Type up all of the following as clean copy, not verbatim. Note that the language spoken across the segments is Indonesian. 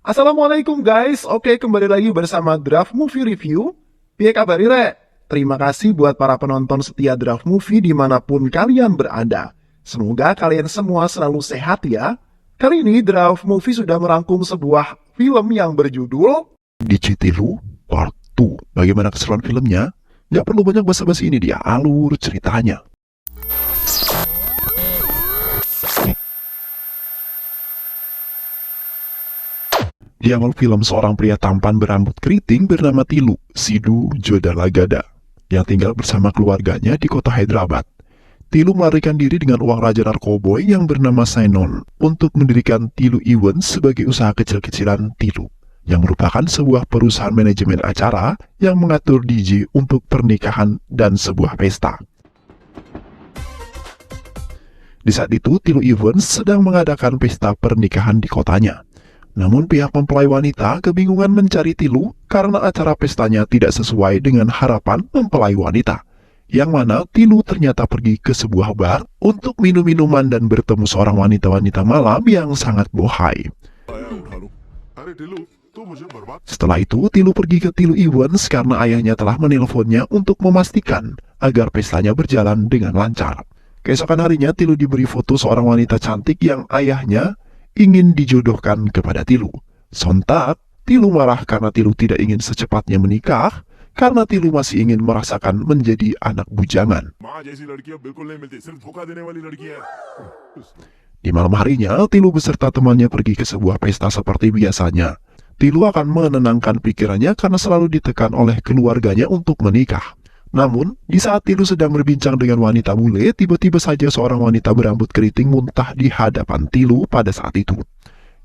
Assalamualaikum guys, oke kembali lagi bersama Draft Movie Review. Piye kabar Rek? Terima kasih buat para penonton setia Draft Movie dimanapun kalian berada. Semoga kalian semua selalu sehat ya. Kali ini Draft Movie sudah merangkum sebuah film yang berjudul Dicitilu Part 2. Bagaimana keseruan filmnya? Nggak perlu banyak basa-basi, ini dia alur ceritanya. Di awal film, seorang pria tampan berambut keriting bernama Tilu Sidhu Jodalagada yang tinggal bersama keluarganya di kota Hyderabad. Tilu melarikan diri dengan uang raja narkoboy yang bernama Sainon untuk mendirikan Tilu Events sebagai usaha kecil-kecilan Tilu, yang merupakan sebuah perusahaan manajemen acara yang mengatur DJ untuk pernikahan dan sebuah pesta. Di saat itu, Tilu Events sedang mengadakan pesta pernikahan di kotanya. Namun pihak mempelai wanita kebingungan mencari Tilu karena acara pestanya tidak sesuai dengan harapan mempelai wanita. Yang mana Tilu ternyata pergi ke sebuah bar untuk minum minuman dan bertemu seorang wanita-wanita malam yang sangat bohai. Setelah itu, Tilu pergi ke Tilu Events karena ayahnya telah menelponnya untuk memastikan agar pestanya berjalan dengan lancar. Keesokan harinya, Tilu diberi foto seorang wanita cantik yang ayahnya ingin dijodohkan kepada Tilu. Sontak, Tilu marah karena Tilu tidak ingin secepatnya menikah, karena Tilu masih ingin merasakan menjadi anak bujangan. Di malam harinya, Tilu beserta temannya pergi ke sebuah pesta seperti biasanya. Tilu akan menenangkan pikirannya karena selalu ditekan oleh keluarganya untuk menikah. Namun, di saat Tilu sedang berbincang dengan wanita bule, tiba-tiba saja seorang wanita berambut keriting muntah di hadapan Tilu pada saat itu.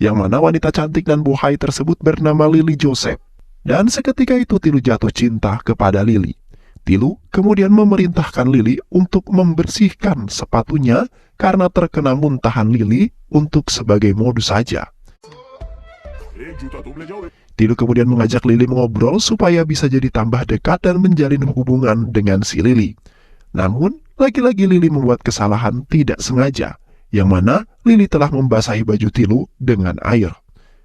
Yang mana wanita cantik dan bohai tersebut bernama Lily Joseph. Dan seketika itu Tilu jatuh cinta kepada Lily. Tilu kemudian memerintahkan Lily untuk membersihkan sepatunya karena terkena muntahan Lily untuk sebagai modus saja. Tilu kemudian mengajak Lily mengobrol supaya bisa jadi tambah dekat dan menjalin hubungan dengan si Lily. Namun, lagi-lagi Lily membuat kesalahan tidak sengaja, yang mana Lily telah membasahi baju Tilu dengan air.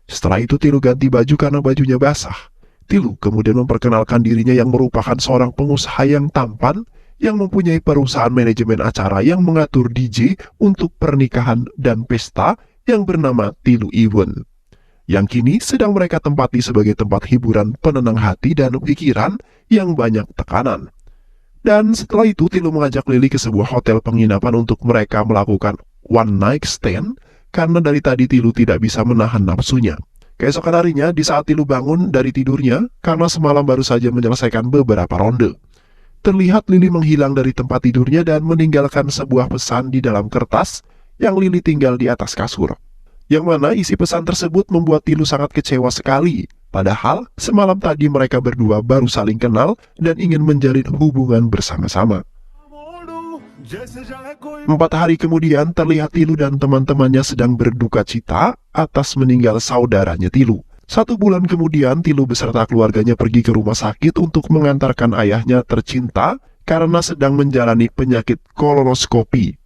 Setelah itu Tilu ganti baju karena bajunya basah. Tilu kemudian memperkenalkan dirinya yang merupakan seorang pengusaha yang tampan yang mempunyai perusahaan manajemen acara yang mengatur DJ untuk pernikahan dan pesta yang bernama Tilu Event, yang kini sedang mereka tempati sebagai tempat hiburan penenang hati dan pikiran yang banyak tekanan. Dan setelah itu Tilu mengajak Lily ke sebuah hotel penginapan untuk mereka melakukan one night stand, karena dari tadi Tilu tidak bisa menahan nafsunya. Keesokan harinya, di saat Tilu bangun dari tidurnya, karena semalam baru saja menyelesaikan beberapa ronde, terlihat Lily menghilang dari tempat tidurnya dan meninggalkan sebuah pesan di dalam kertas yang Lily tinggal di atas kasur. Yang mana isi pesan tersebut membuat Tilu sangat kecewa sekali. Padahal semalam tadi mereka berdua baru saling kenal dan ingin menjalin hubungan bersama-sama. 4 hari kemudian terlihat Tilu dan teman-temannya sedang berduka cita atas meninggal saudaranya Tilu. 1 bulan kemudian Tilu beserta keluarganya pergi ke rumah sakit untuk mengantarkan ayahnya tercinta karena sedang menjalani penyakit kolonoskopi.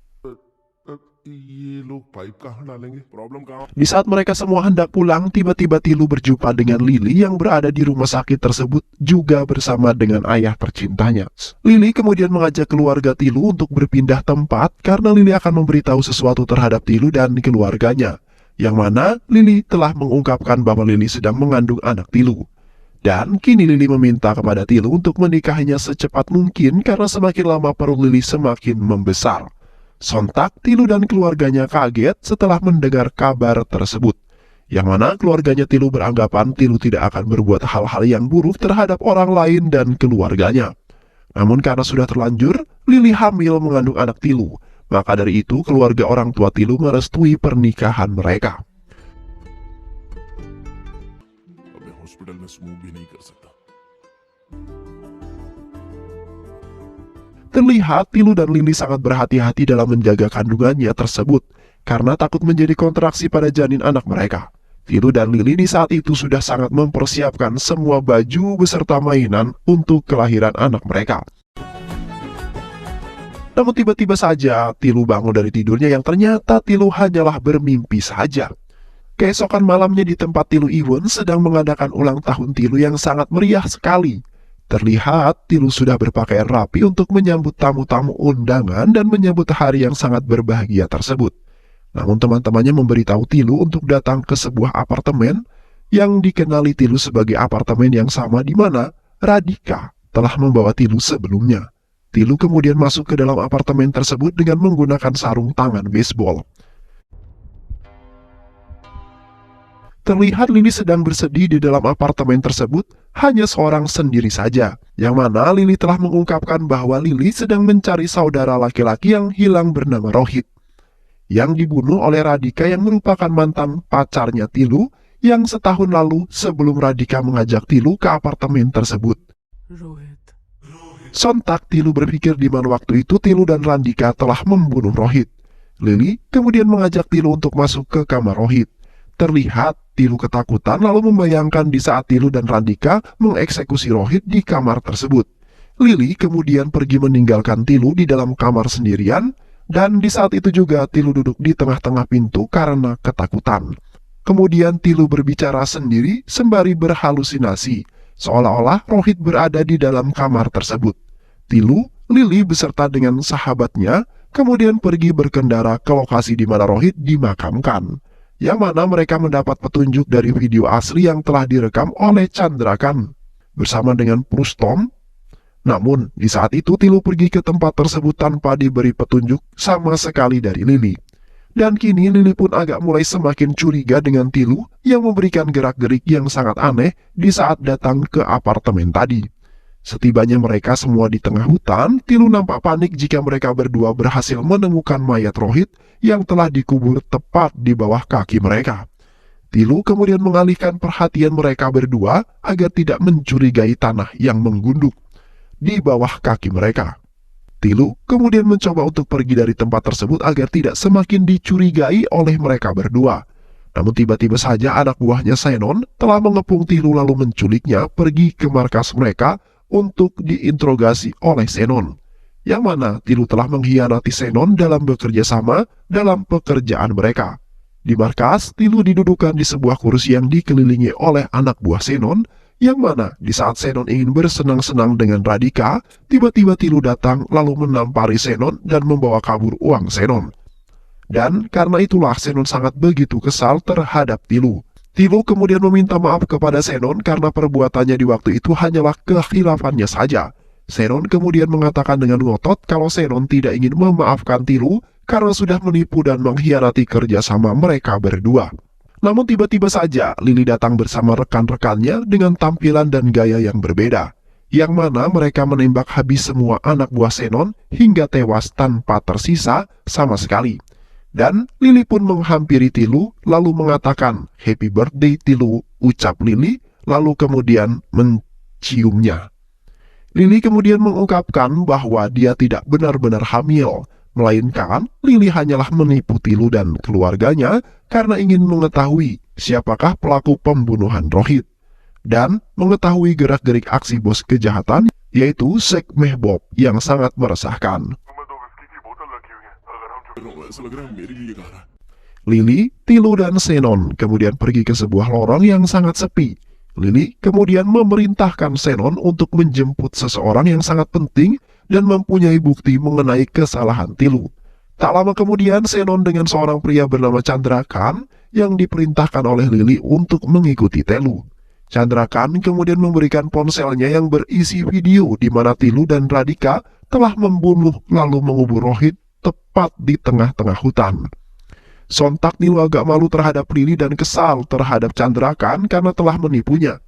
Di saat mereka semua hendak pulang, tiba-tiba Tilu berjumpa dengan Lily yang berada di rumah sakit tersebut juga bersama dengan ayah tercintanya. Lily kemudian mengajak keluarga Tilu untuk berpindah tempat karena Lily akan memberitahu sesuatu terhadap Tilu dan keluarganya, yang mana Lily telah mengungkapkan bahwa Lily sedang mengandung anak Tilu. Dan kini Lily meminta kepada Tilu untuk menikahinya secepat mungkin karena semakin lama perut Lily semakin membesar. Sontak Tilu dan keluarganya kaget setelah mendengar kabar tersebut, yang mana keluarganya Tilu beranggapan Tilu tidak akan berbuat hal-hal yang buruk terhadap orang lain dan keluarganya. Namun karena sudah terlanjur, Lily hamil mengandung anak Tilu, maka dari itu keluarga orang tua Tilu merestui pernikahan mereka. Terlihat Tilu dan Lili sangat berhati-hati dalam menjaga kandungannya tersebut, karena takut menjadi kontraksi pada janin anak mereka. Tilu dan Lili di saat itu sudah sangat mempersiapkan semua baju beserta mainan untuk kelahiran anak mereka. Namun tiba-tiba saja Tilu bangun dari tidurnya yang ternyata Tilu hanyalah bermimpi saja. Keesokan malamnya di tempat Tilu Iwon sedang mengadakan ulang tahun Tilu yang sangat meriah sekali. Terlihat Tilu sudah berpakaian rapi untuk menyambut tamu-tamu undangan dan menyambut hari yang sangat berbahagia tersebut. Namun teman-temannya memberitahu Tilu untuk datang ke sebuah apartemen yang dikenali Tilu sebagai apartemen yang sama di mana Radhika telah membawa Tilu sebelumnya. Tilu kemudian masuk ke dalam apartemen tersebut dengan menggunakan sarung tangan baseball. Terlihat Lili sedang bersedih di dalam apartemen tersebut, hanya seorang sendiri saja, yang mana Lili telah mengungkapkan bahwa Lili sedang mencari saudara laki-laki yang hilang bernama Rohit, yang dibunuh oleh Radhika yang merupakan mantan pacarnya Tilu, yang setahun lalu sebelum Radhika mengajak Tilu ke apartemen tersebut. Sontak Tilu berpikir di mana waktu itu Tilu dan Radhika telah membunuh Rohit. Lili kemudian mengajak Tilu untuk masuk ke kamar Rohit. Terlihat Tilu ketakutan lalu membayangkan di saat Tilu dan Radhika mengeksekusi Rohit di kamar tersebut. Lili kemudian pergi meninggalkan Tilu di dalam kamar sendirian, dan di saat itu juga Tilu duduk di tengah-tengah pintu karena ketakutan. Kemudian Tilu berbicara sendiri sembari berhalusinasi, seolah-olah Rohit berada di dalam kamar tersebut. Tilu, Lili beserta dengan sahabatnya kemudian pergi berkendara ke lokasi di mana Rohit dimakamkan, yang mana mereka mendapat petunjuk dari video asli yang telah direkam oleh Chandra Khan bersama dengan Rustom. Namun, di saat itu Tilu pergi ke tempat tersebut tanpa diberi petunjuk sama sekali dari Lili. Dan kini Lili pun agak mulai semakin curiga dengan Tilu yang memberikan gerak-gerik yang sangat aneh di saat datang ke apartemen tadi. Setibanya mereka semua di tengah hutan, Tilu nampak panik jika mereka berdua berhasil menemukan mayat Rohit yang telah dikubur tepat di bawah kaki mereka. Tilu kemudian mengalihkan perhatian mereka berdua agar tidak mencurigai tanah yang menggunduk di bawah kaki mereka. Tilu kemudian mencoba untuk pergi dari tempat tersebut agar tidak semakin dicurigai oleh mereka berdua. Namun tiba-tiba saja anak buahnya Senon telah mengepung Tilu lalu menculiknya pergi ke markas mereka untuk diinterogasi oleh Senon, yang mana Tilu telah mengkhianati Senon dalam bekerja sama dalam pekerjaan mereka. Di markas, Tilu didudukan di sebuah kursi yang dikelilingi oleh anak buah Senon, yang mana di saat Senon ingin bersenang-senang dengan Radhika, tiba-tiba Tilu datang lalu menampari Senon dan membawa kabur uang Senon. Dan karena itulah Senon sangat begitu kesal terhadap Tilu. Tilu kemudian meminta maaf kepada Senon karena perbuatannya di waktu itu hanyalah kekhilaafannya saja. Senon kemudian mengatakan dengan ngotot kalau Senon tidak ingin memaafkan Tilu karena sudah menipu dan mengkhianati kerjasama mereka berdua. Namun tiba-tiba saja Lili datang bersama rekan-rekannya dengan tampilan dan gaya yang berbeda, yang mana mereka menembak habis semua anak buah Senon hingga tewas tanpa tersisa sama sekali. Dan Lili pun menghampiri Tilu lalu mengatakan happy birthday Tilu, ucap Lili lalu kemudian menciumnya. Lili kemudian mengungkapkan bahwa dia tidak benar-benar hamil, melainkan Lili hanyalah menipu Tilu dan keluarganya karena ingin mengetahui siapakah pelaku pembunuhan Rohit dan mengetahui gerak-gerik aksi bos kejahatan yaitu Sheikh Mehboob yang sangat meresahkan. Lili, Tilu, dan Senon kemudian pergi ke sebuah lorong yang sangat sepi. Lili kemudian memerintahkan Senon untuk menjemput seseorang yang sangat penting dan mempunyai bukti mengenai kesalahan Tilu. Tak lama kemudian Senon dengan seorang pria bernama Chandra Khan yang diperintahkan oleh Lili untuk mengikuti Tilu. Chandra Khan kemudian memberikan ponselnya yang berisi video di mana Tilu dan Radhika telah membunuh lalu mengubur Rohit tepat di tengah-tengah hutan. Sontak Tilu agak malu terhadap Lili dan kesal terhadap Chandra Khan karena telah menipunya.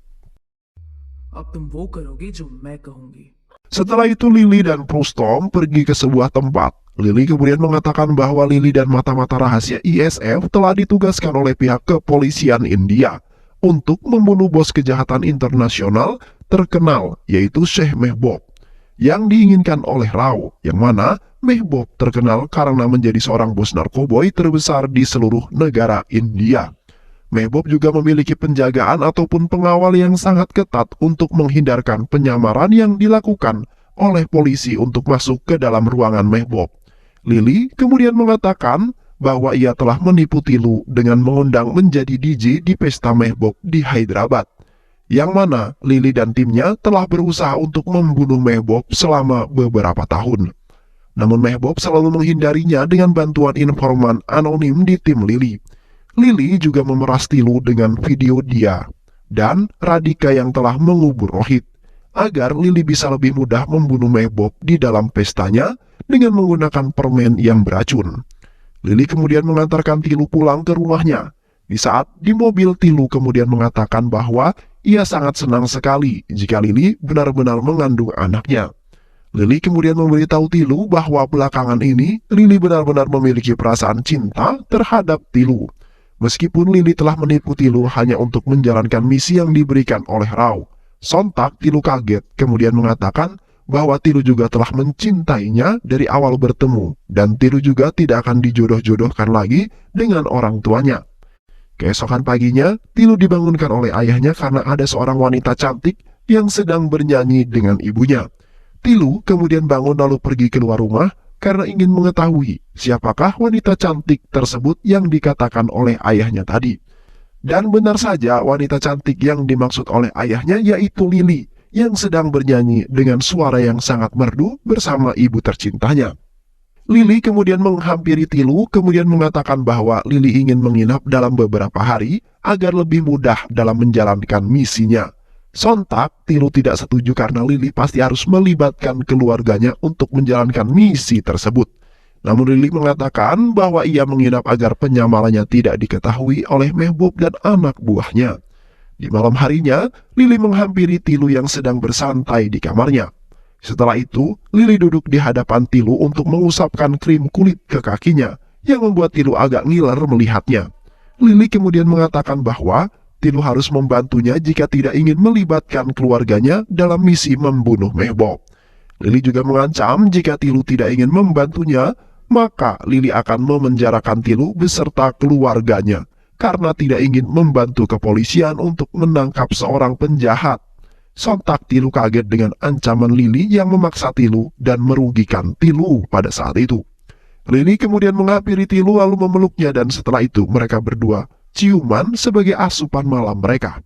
Setelah itu Lili dan Rustom pergi ke sebuah tempat. Lili kemudian mengatakan bahwa Lili dan mata-mata rahasia ISF telah ditugaskan oleh pihak kepolisian India untuk membunuh bos kejahatan internasional terkenal yaitu Sheikh Mehboob. yang diinginkan oleh Rao, yang mana Mehboob terkenal karena menjadi seorang bos narkoboy terbesar di seluruh negara India. Mehboob juga memiliki penjagaan ataupun pengawal yang sangat ketat untuk menghindarkan penyamaran yang dilakukan oleh polisi untuk masuk ke dalam ruangan Mehboob. Lily kemudian mengatakan bahwa ia telah menipu Tilu dengan mengundang menjadi DJ di pesta Mehboob di Hyderabad, yang mana Lily dan timnya telah berusaha untuk membunuh Mehboob selama beberapa tahun. Namun Mehboob selalu menghindarinya dengan bantuan informan anonim di tim Lily. Lily juga memeras Tilu dengan video dia dan Radhika yang telah mengubur Rohit, agar Lily bisa lebih mudah membunuh Mehboob di dalam pestanya dengan menggunakan permen yang beracun. Lily kemudian mengantarkan Tilu pulang ke rumahnya. Di saat di mobil, Tilu kemudian mengatakan bahwa ia sangat senang sekali jika Lily benar-benar mengandung anaknya. Lily kemudian memberitahu Tilu bahwa belakangan ini Lily benar-benar memiliki perasaan cinta terhadap Tilu. Meskipun Lily telah menipu Tilu hanya untuk menjalankan misi yang diberikan oleh Rao. Sontak Tilu kaget kemudian mengatakan bahwa Tilu juga telah mencintainya dari awal bertemu, dan Tilu juga tidak akan dijodoh-jodohkan lagi dengan orang tuanya. Keesokan paginya, Tilu dibangunkan oleh ayahnya karena ada seorang wanita cantik yang sedang bernyanyi dengan ibunya. Tilu kemudian bangun lalu pergi keluar rumah karena ingin mengetahui siapakah wanita cantik tersebut yang dikatakan oleh ayahnya tadi. Dan benar saja wanita cantik yang dimaksud oleh ayahnya yaitu Lily, yang sedang bernyanyi dengan suara yang sangat merdu bersama ibu tercintanya. Lily kemudian menghampiri Tilu kemudian mengatakan bahwa Lily ingin menginap dalam beberapa hari agar lebih mudah dalam menjalankan misinya. Sontak Tilu tidak setuju karena Lily pasti harus melibatkan keluarganya untuk menjalankan misi tersebut. Namun Lily mengatakan bahwa ia menginap agar penyamarannya tidak diketahui oleh Mehboob dan anak buahnya. Di malam harinya, Lily menghampiri Tilu yang sedang bersantai di kamarnya. Setelah itu, Lily duduk di hadapan Tilu untuk mengusapkan krim kulit ke kakinya, yang membuat Tilu agak ngiler melihatnya. Lily kemudian mengatakan bahwa Tilu harus membantunya jika tidak ingin melibatkan keluarganya dalam misi membunuh Mehboob. Lily juga mengancam jika Tilu tidak ingin membantunya, maka Lily akan memenjarakan Tilu beserta keluarganya, karena tidak ingin membantu kepolisian untuk menangkap seorang penjahat. Sontak Tilu kaget dengan ancaman Lily yang memaksa Tilu dan merugikan Tilu pada saat itu. Lily kemudian menghampiri Tilu lalu memeluknya, dan setelah itu mereka berdua ciuman sebagai asupan malam mereka.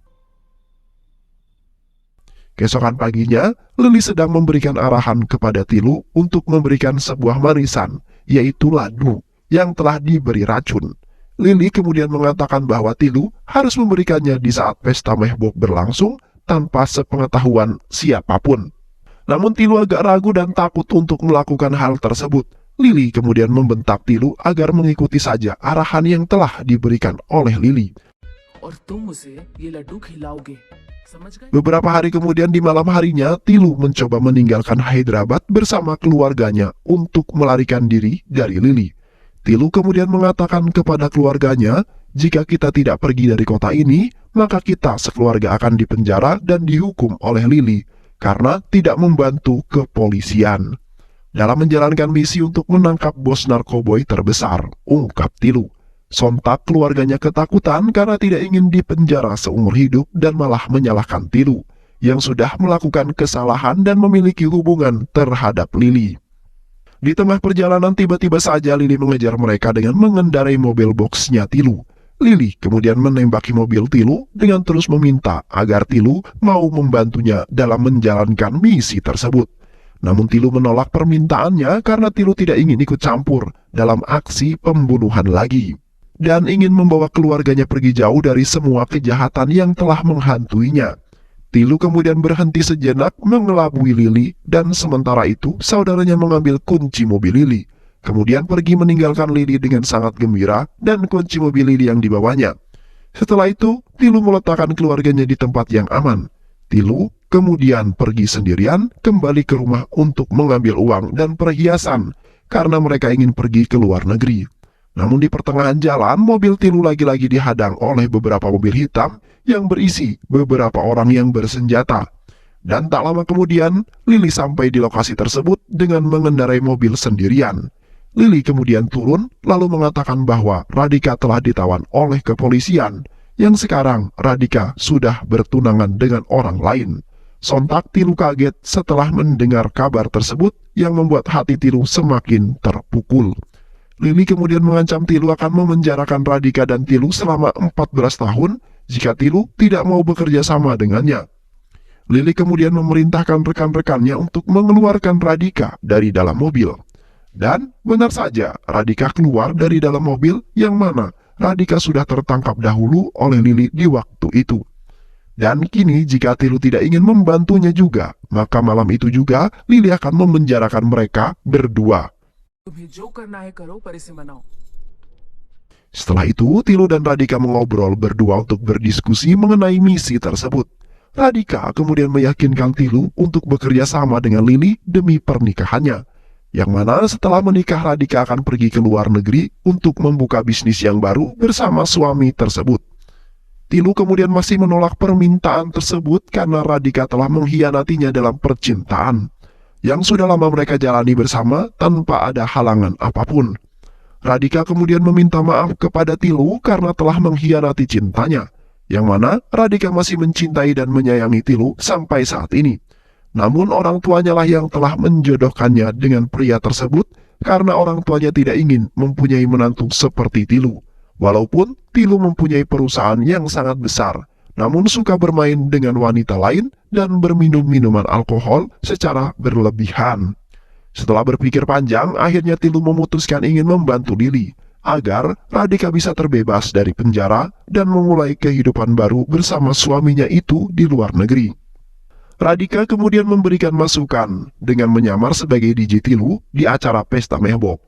Keesokan paginya, Lily sedang memberikan arahan kepada Tilu untuk memberikan sebuah manisan, yaitu ladu, yang telah diberi racun. Lily kemudian mengatakan bahwa Tilu harus memberikannya di saat pesta Mehboob berlangsung tanpa sepengetahuan siapapun. Namun Tilu agak ragu dan takut untuk melakukan hal tersebut. Lily kemudian membentak Tilu agar mengikuti saja arahan yang telah diberikan oleh Lily. Beberapa hari kemudian di malam harinya, Tilu mencoba meninggalkan Hyderabad bersama keluarganya untuk melarikan diri dari Lily. Tilu kemudian mengatakan kepada keluarganya, jika kita tidak pergi dari kota ini, maka kita sekeluarga akan dipenjara dan dihukum oleh Lily karena tidak membantu kepolisian dalam menjalankan misi untuk menangkap bos narkoboy terbesar, ungkap Tilu. Sontak keluarganya ketakutan karena tidak ingin dipenjara seumur hidup dan malah menyalahkan Tilu yang sudah melakukan kesalahan dan memiliki hubungan terhadap Lily. Di tengah perjalanan tiba-tiba saja Lily mengejar mereka dengan mengendarai mobil boxnya Tilu. Lily kemudian menembaki mobil Tilu dengan terus meminta agar Tilu mau membantunya dalam menjalankan misi tersebut. Namun Tilu menolak permintaannya karena Tilu tidak ingin ikut campur dalam aksi pembunuhan lagi, dan ingin membawa keluarganya pergi jauh dari semua kejahatan yang telah menghantuinya. Tilu kemudian berhenti sejenak mengelabui Lily, dan sementara itu saudaranya mengambil kunci mobil Lily, kemudian pergi meninggalkan Lily dengan sangat gembira dan kunci mobil Lily yang dibawanya. Setelah itu, Tilu meletakkan keluarganya di tempat yang aman. Tilu kemudian pergi sendirian kembali ke rumah untuk mengambil uang dan perhiasan karena mereka ingin pergi ke luar negeri. Namun di pertengahan jalan, mobil Tilu lagi-lagi dihadang oleh beberapa mobil hitam yang berisi beberapa orang yang bersenjata. Dan tak lama kemudian, Lili sampai di lokasi tersebut dengan mengendarai mobil sendirian. Lili kemudian turun lalu mengatakan bahwa Radhika telah ditawan oleh kepolisian, yang sekarang Radhika sudah bertunangan dengan orang lain. Sontak Tilu kaget setelah mendengar kabar tersebut yang membuat hati Tilu semakin terpukul. Lili kemudian mengancam Tilu akan memenjarakan Radhika dan Tilu selama 14 tahun jika Tilu tidak mau bekerja sama dengannya. Lili kemudian memerintahkan rekan-rekannya untuk mengeluarkan Radhika dari dalam mobil. Dan benar saja, Radhika keluar dari dalam mobil yang mana Radhika sudah tertangkap dahulu oleh Lili di waktu itu. Dan kini jika Tilu tidak ingin membantunya juga, maka malam itu juga Lili akan memenjarakan mereka berdua. Setelah itu, Tilu dan Radhika mengobrol berdua untuk berdiskusi mengenai misi tersebut. Radhika kemudian meyakinkan Tilu untuk bekerja sama dengan Lili demi pernikahannya. Yang mana setelah menikah Radhika akan pergi ke luar negeri untuk membuka bisnis yang baru bersama suami tersebut. Tilu kemudian masih menolak permintaan tersebut karena Radhika telah mengkhianatinya dalam percintaan yang sudah lama mereka jalani bersama tanpa ada halangan apapun. Radhika kemudian meminta maaf kepada Tilu karena telah mengkhianati cintanya, yang mana Radhika masih mencintai dan menyayangi Tilu sampai saat ini. Namun orang tuanya lah yang telah menjodohkannya dengan pria tersebut karena orang tuanya tidak ingin mempunyai menantu seperti Tilu. Walaupun Tilu mempunyai perusahaan yang sangat besar, namun suka bermain dengan wanita lain dan berminum minuman alkohol secara berlebihan. Setelah berpikir panjang, akhirnya Tilu memutuskan ingin membantu Lili agar Radhika bisa terbebas dari penjara dan memulai kehidupan baru bersama suaminya itu di luar negeri. Radhika kemudian memberikan masukan dengan menyamar sebagai DJ Tilu di acara pesta mehbok.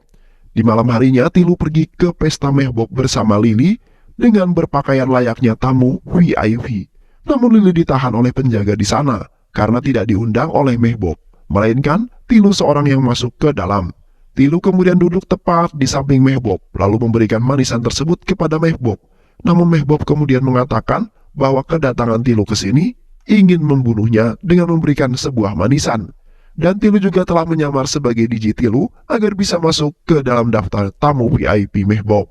Di malam harinya, Tilu pergi ke pesta mehbok bersama Lili dengan berpakaian layaknya tamu VIP. Namun Lili ditahan oleh penjaga di sana karena tidak diundang oleh mehbok, melainkan Tilu seorang yang masuk ke dalam. Tilu kemudian duduk tepat di samping mehbok, lalu memberikan manisan tersebut kepada mehbok. Namun mehbok kemudian mengatakan bahwa kedatangan Tilu ke sini ingin membunuhnya dengan memberikan sebuah manisan. Dan Tilu juga telah menyamar sebagai DJ Tilu agar bisa masuk ke dalam daftar tamu VIP mehbok.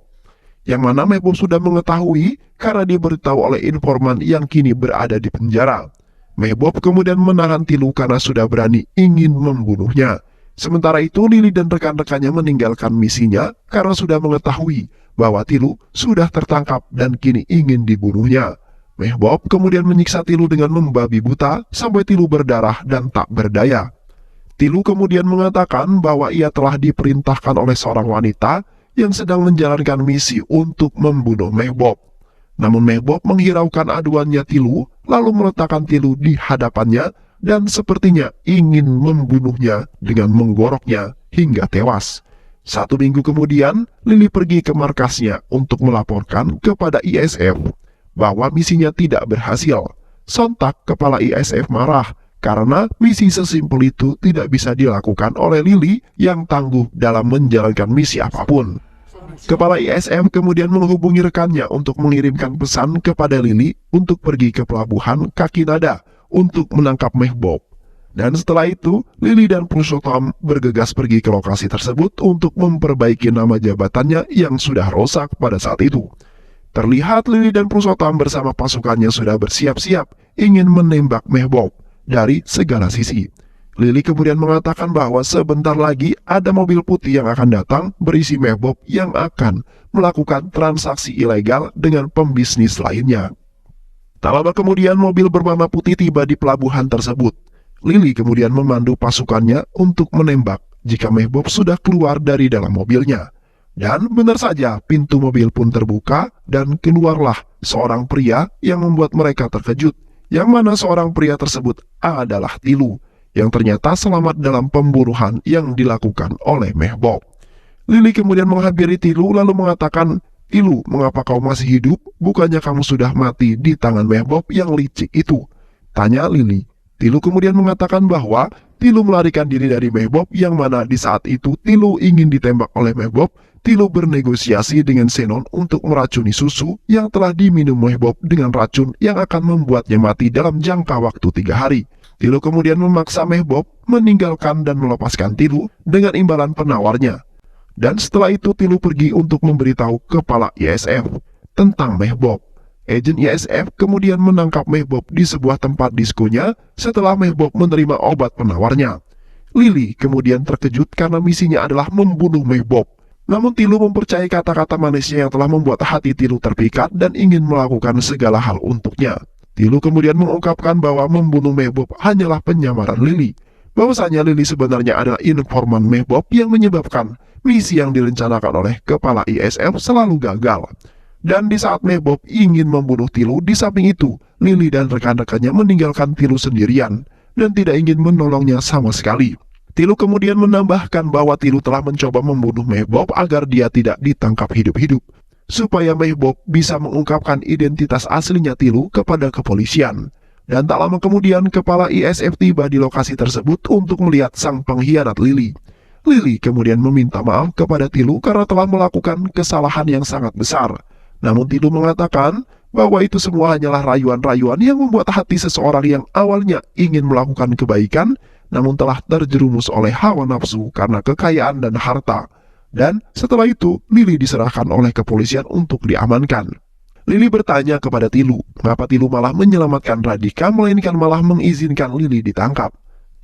Yang mana mehbok sudah mengetahui karena diberitahu oleh informan yang kini berada di penjara. Mehbok kemudian menahan Tilu karena sudah berani ingin membunuhnya. Sementara itu Lili dan rekan-rekannya meninggalkan misinya karena sudah mengetahui bahwa Tilu sudah tertangkap dan kini ingin dibunuhnya. Mehbok kemudian menyiksa Tilu dengan membabi buta sampai Tilu berdarah dan tak berdaya. Tilu kemudian mengatakan bahwa ia telah diperintahkan oleh seorang wanita yang sedang menjalankan misi untuk membunuh Mehbok. Namun Mehbok menghiraukan aduannya Tilu, lalu meletakkan Tilu di hadapannya dan sepertinya ingin membunuhnya dengan menggoroknya hingga tewas. 1 minggu kemudian, Lili pergi ke markasnya untuk melaporkan kepada ISF bahwa misinya tidak berhasil. Sontak kepala ISF marah karena misi sesimpel itu tidak bisa dilakukan oleh Lili yang tangguh dalam menjalankan misi apapun. Kepala ISF kemudian menghubungi rekannya untuk mengirimkan pesan kepada Lili untuk pergi ke pelabuhan Kakinada untuk menangkap Mehbok. Dan setelah itu, Lili dan Purushottam bergegas pergi ke lokasi tersebut untuk memperbaiki nama jabatannya yang sudah rusak pada saat itu. Terlihat Lili dan Purushottam bersama pasukannya sudah bersiap-siap ingin menembak Mehbok dari segala sisi. Lili kemudian mengatakan bahwa sebentar lagi ada mobil putih yang akan datang berisi Mehbok yang akan melakukan transaksi ilegal dengan pembisnis lainnya. Tak lama kemudian mobil berwarna putih tiba di pelabuhan tersebut. Lili kemudian memandu pasukannya untuk menembak jika Mehbok sudah keluar dari dalam mobilnya. Dan benar saja pintu mobil pun terbuka dan keluarlah seorang pria yang membuat mereka terkejut. Yang mana seorang pria tersebut adalah Tilu, yang ternyata selamat dalam pembunuhan yang dilakukan oleh Mehbok. Lili kemudian menghampiri Tilu lalu mengatakan, "Tilu, mengapa kau masih hidup? Bukannya kamu sudah mati di tangan Mehbok yang licik itu?" tanya Lili. Tilu kemudian mengatakan bahwa Tilu melarikan diri dari Mehbok, yang mana di saat itu Tilu ingin ditembak oleh Mehbok. Tilu bernegosiasi dengan Zenon untuk meracuni susu yang telah diminum Mehbok dengan racun yang akan membuatnya mati dalam jangka waktu 3 hari. Tilu kemudian memaksa Mehbob meninggalkan dan melepaskan Tilu dengan imbalan penawarnya. Dan setelah itu Tilu pergi untuk memberitahu kepala ISF tentang Mehbob. Agen ISF kemudian menangkap Mehbob di sebuah tempat diskonya setelah Mehbob menerima obat penawarnya. Lily kemudian terkejut karena misinya adalah membunuh Mehbob. Namun Tilu mempercayai kata-kata manisnya yang telah membuat hati Tilu terpikat dan ingin melakukan segala hal untuknya. Tilu kemudian mengungkapkan bahwa membunuh Mehbob hanyalah penyamaran Lily. Bahwasanya Lily sebenarnya adalah informan Mehbob yang menyebabkan misi yang direncanakan oleh kepala ISF selalu gagal. Dan di saat Mehbob ingin membunuh Tilu, di samping itu, Lily dan rekan-rekannya meninggalkan Tilu sendirian dan tidak ingin menolongnya sama sekali. Tilu kemudian menambahkan bahwa Tilu telah mencoba membunuh Mehbob agar dia tidak ditangkap hidup-hidup, supaya Mehbob bisa mengungkapkan identitas aslinya Tilu kepada kepolisian. Dan tak lama kemudian, kepala ISF tiba di lokasi tersebut untuk melihat sang pengkhianat Lily. Lily kemudian meminta maaf kepada Tilu karena telah melakukan kesalahan yang sangat besar. Namun Tilu mengatakan bahwa itu semua hanyalah rayuan-rayuan yang membuat hati seseorang yang awalnya ingin melakukan kebaikan, namun telah terjerumus oleh hawa nafsu karena kekayaan dan harta. Dan setelah itu, Lily diserahkan oleh kepolisian untuk diamankan. Lily bertanya kepada Tilu, mengapa Tilu malah menyelamatkan Radhika, melainkan malah mengizinkan Lily ditangkap.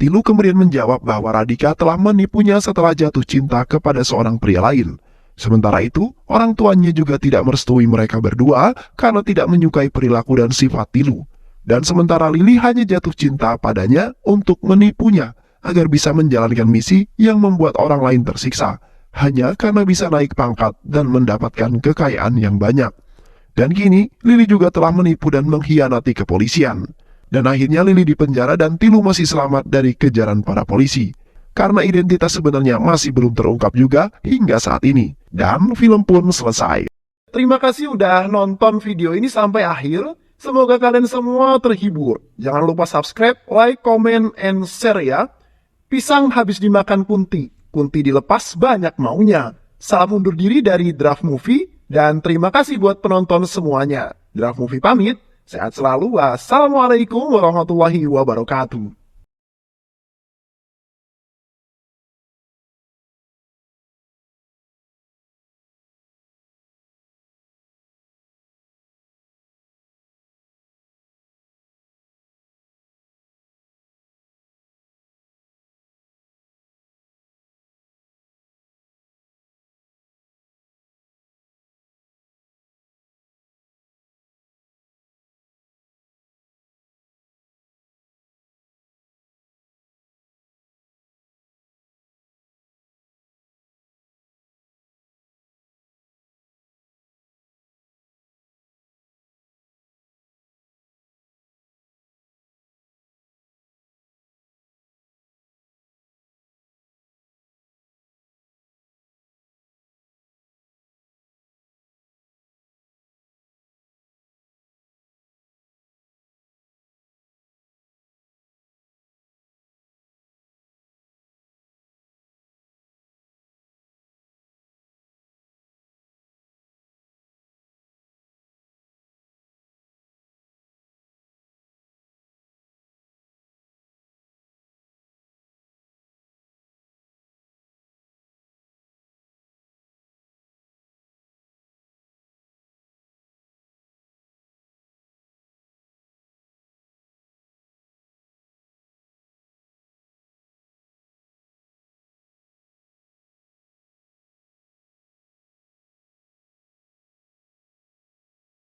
Tilu kemudian menjawab bahwa Radhika telah menipunya setelah jatuh cinta kepada seorang pria lain. Sementara itu, orang tuanya juga tidak merestui mereka berdua karena tidak menyukai perilaku dan sifat Tilu. Dan sementara Lily hanya jatuh cinta padanya untuk menipunya agar bisa menjalankan misi yang membuat orang lain tersiksa, hanya karena bisa naik pangkat dan mendapatkan kekayaan yang banyak. Dan kini, Lily juga telah menipu dan mengkhianati kepolisian. Dan akhirnya Lily dipenjara dan Tilu masih selamat dari kejaran para polisi. Karena identitas sebenarnya masih belum terungkap juga hingga saat ini. Dan film pun selesai. Terima kasih udah nonton video ini sampai akhir. Semoga kalian semua terhibur. Jangan lupa subscribe, like, comment, and share ya. Pisang habis dimakan kunti. Kunti dilepas banyak maunya. Salam undur diri dari Draft Movie, dan terima kasih buat penonton semuanya. Draft Movie pamit, sehat selalu, wassalamualaikum warahmatullahi wabarakatuh.